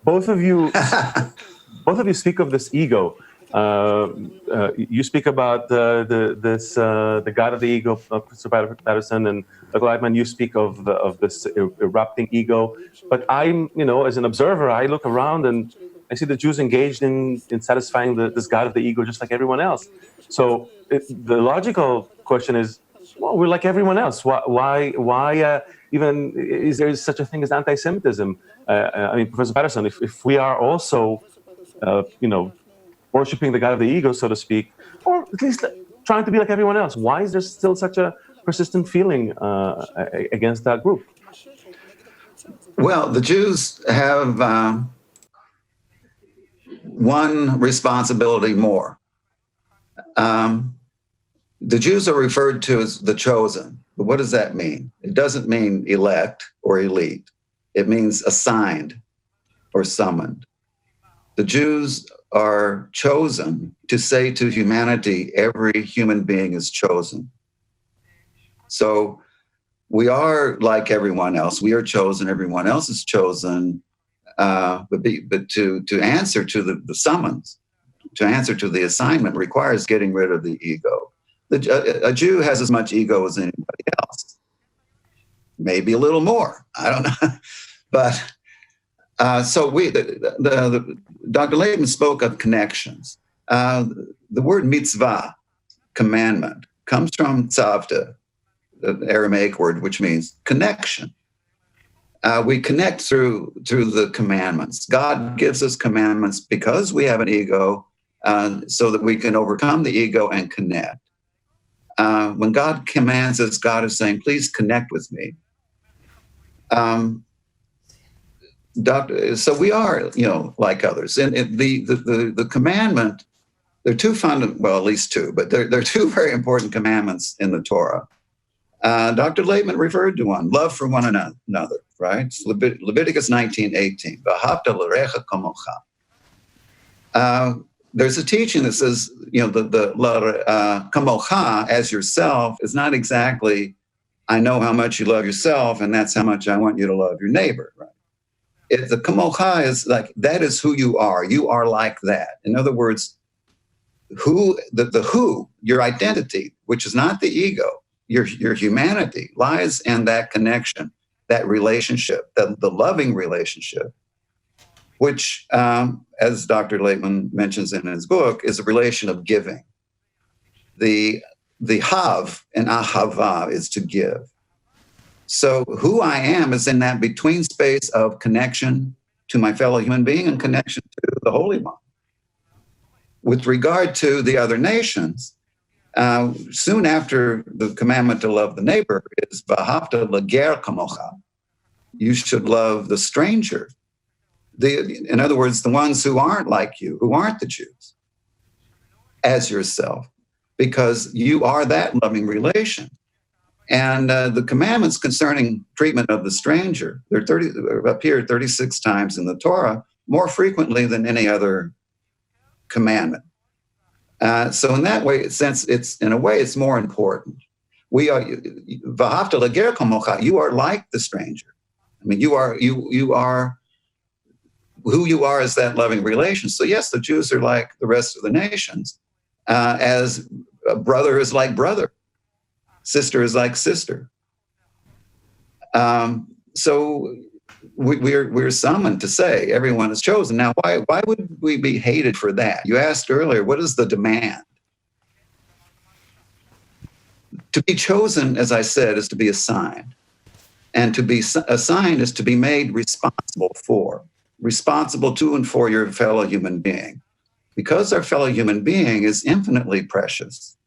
both of you speak of this ego. You speak about the God of the ego, Professor Patterson, and Dr. Laitman. You speak of this erupting ego. But I'm, as an observer, I look around and I see the Jews engaged in satisfying this God of the ego, just like everyone else. So the logical question is, well, we're like everyone else. Why even is there such a thing as anti-Semitism? I mean, Professor Patterson, if we are also, worshipping the God of the ego, so to speak, or at least trying to be like everyone else, why is there still such a persistent feeling against that group? Well, the Jews have one responsibility more. The Jews are referred to as the chosen. But what does that mean? It doesn't mean elect or elite. It means assigned or summoned. The Jews are chosen to say to humanity, every human being is chosen. So we are like everyone else. We are chosen. Everyone else is chosen. But to answer to the summons, to answer to the assignment requires getting rid of the ego. A Jew has as much ego as anybody else. Maybe a little more. I don't know. But so Dr. Laitman spoke of connections. The word mitzvah, commandment, comes from tzavta, the Aramaic word, which means connection. We connect through the commandments. God gives us commandments because we have an ego, so that we can overcome the ego and connect. When God commands us, God is saying, please connect with me. So we are, like others. And the commandment, there are two at least two, but there are two very important commandments in the Torah. Dr. Laitman referred to one, love for one another, right? It's Leviticus 19:18. V'ahavta l'recha kamocha. There's a teaching that says, the kamocha, as yourself, is not exactly, I know how much you love yourself, and that's how much I want you to love your neighbor, right? The kamocha is like, that is who you are. You are like that. In other words, your identity, which is not the ego, your humanity, lies in that connection, that relationship, the loving relationship, which, as Dr. Laitman mentions in his book, is a relation of giving. The hav in ahava is to give. So who I am is in that between space of connection to my fellow human being and connection to the Holy One. With regard to the other nations, soon after the commandment to love the neighbor is v'ahavta l'ger kamocha. You should love the stranger. In other words, the ones who aren't like you, who aren't the Jews, as yourself, because you are that loving relation. And the commandments concerning treatment of the stranger, appear 36 times in the Torah, more frequently than any other commandment. So in that way, since it's more important. We are v'ahavta l'ger kamocha. You are like the stranger. I mean, you are who you are is that loving relation. So yes, the Jews are like the rest of the nations, as a brother is like brother, sister is like sister. So we're summoned to say everyone is chosen. Now, why would we be hated for that? You asked earlier, what is the demand? To be chosen, as I said, is to be assigned. And to be assigned is to be made responsible to and for your fellow human being. Because our fellow human being is infinitely precious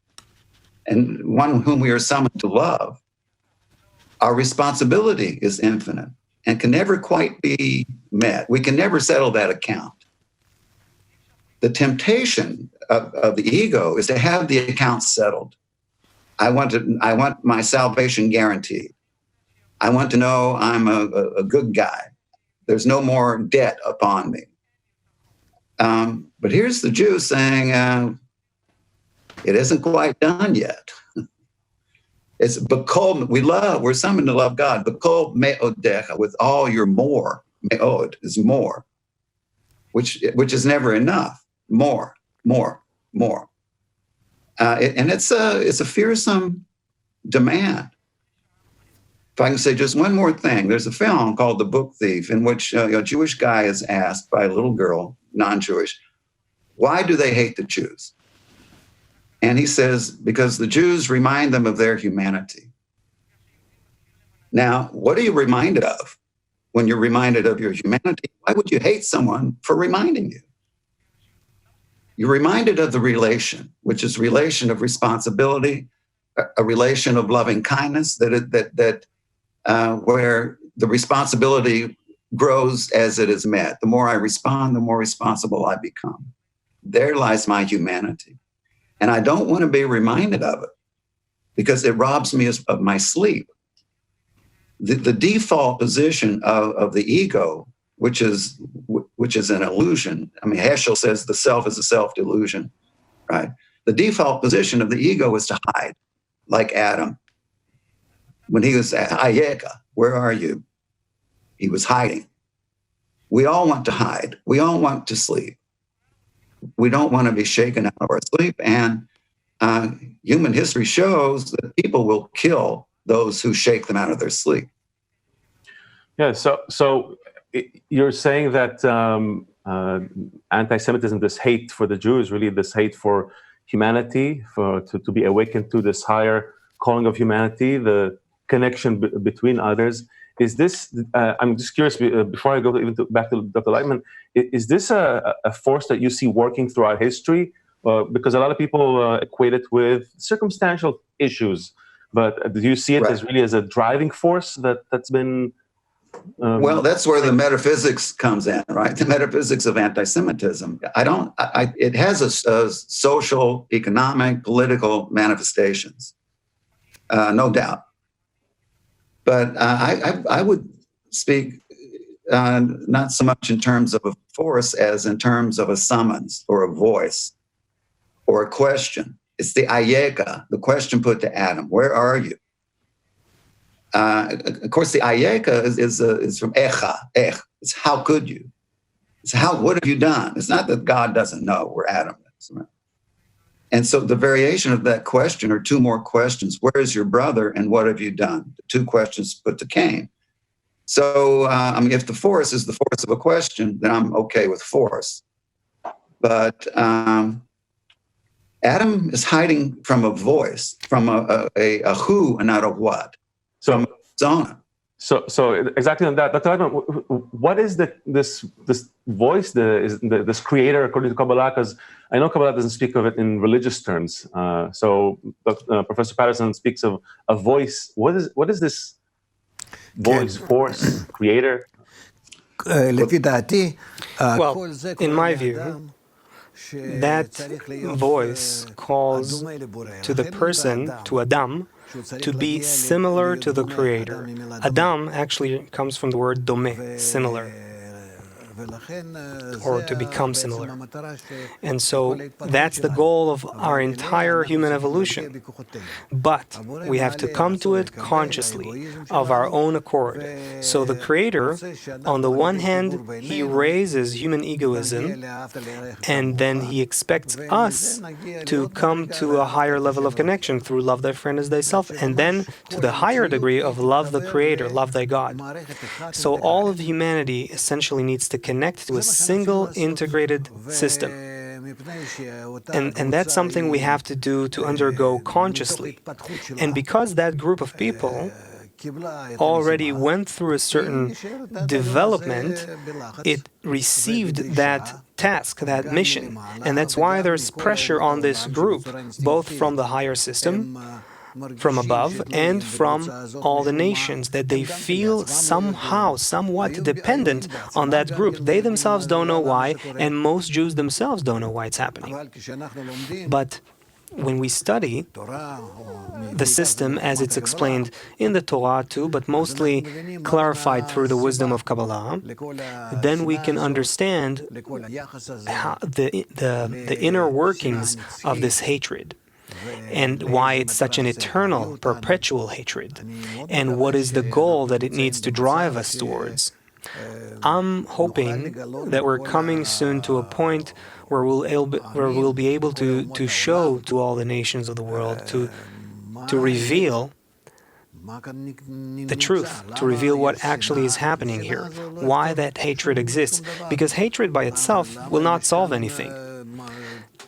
and one whom we are summoned to love, our responsibility is infinite and can never quite be met. We can never settle that account. The temptation of the ego is to have the account settled. I want my salvation guaranteed. I want to know I'm a good guy. There's no more debt upon me. But here's the Jew saying, it isn't quite done yet. It's bekol, we're summoned to love God. Bekol me'odecha, with all your more. Me'od is more. which is never enough. More. And it's a fearsome demand. If I can say just one more thing, there's a film called The Book Thief in which a Jewish guy is asked by a little girl, non-Jewish, why do they hate the Jews? And he says, because the Jews remind them of their humanity. Now, what are you reminded of when you're reminded of your humanity? Why would you hate someone for reminding you? You're reminded of the relation, which is relation of responsibility, a relation of loving kindness, where the responsibility grows as it is met. The more I respond, the more responsible I become. There lies my humanity. And I don't want to be reminded of it because it robs me of my sleep. The default position of the ego, which is an illusion. I mean, Heschel says the self is a self-delusion, right? The default position of the ego is to hide, like Adam. When he was at Ayeka, where are you? He was hiding. We all want to hide. We all want to sleep. We don't want to be shaken out of our sleep. And human history shows that people will kill those who shake them out of their sleep. Yeah, so you're saying that anti-Semitism, this hate for the Jews, really this hate for humanity, to be awakened to this higher calling of humanity, the connection between others. Is this, I'm just curious, before I go back to Dr. Laitman, is this a force that you see working throughout history? Because a lot of people equate it with circumstantial issues, but do you see it as really as a driving force that's been... well, that's where the metaphysics comes in, right? The metaphysics of anti-Semitism. It has a social, economic, political manifestations, no doubt. But I would speak not so much in terms of a force as in terms of a summons or a voice or a question. It's the ayeka, the question put to Adam, where are you? Of course, the ayeka is from echa, it's how could you? It's what have you done? It's not that God doesn't know where Adam is. Right? And so the variation of that question are two more questions. Where is your brother and what have you done? The two questions put to Cain. So, if the force is the force of a question, then I'm okay with force. But Adam is hiding from a voice, from a who and not a what. From Zona. So exactly on that, Dr. Laitman, what is this voice, this creator according to Kabbalah? Because I know Kabbalah doesn't speak of it in religious terms. So Professor Patterson speaks of a voice. What is this voice, force, creator? Well, in my view, that voice calls to the person, to Adam, to be similar to the Creator. Adam actually comes from the word domeh, similar, or to become similar. And so that's the goal of our entire human evolution. But we have to come to it consciously, of our own accord. So the Creator, on the one hand, He raises human egoism, and then He expects us to come to a higher level of connection through love thy friend as thyself, and then to the higher degree of love the Creator, love thy God. So all of humanity essentially needs to connect to a single integrated system. And that's something we have to do, to undergo consciously. And because that group of people already went through a certain development, it received that task, that mission. And that's why there's pressure on this group, both from the higher system, from above, and from all the nations, that they feel somehow, somewhat dependent on that group. They themselves don't know why, and most Jews themselves don't know why it's happening. But when we study the system as it's explained in the Torah too, but mostly clarified through the wisdom of Kabbalah, then we can understand how the inner workings of this hatred, and why it's such an eternal, perpetual hatred, and what is the goal that it needs to drive us towards. I'm hoping that we're coming soon to a point where we'll be able to show to all the nations of the world, to reveal the truth, to reveal what actually is happening here, why that hatred exists. Because hatred by itself will not solve anything.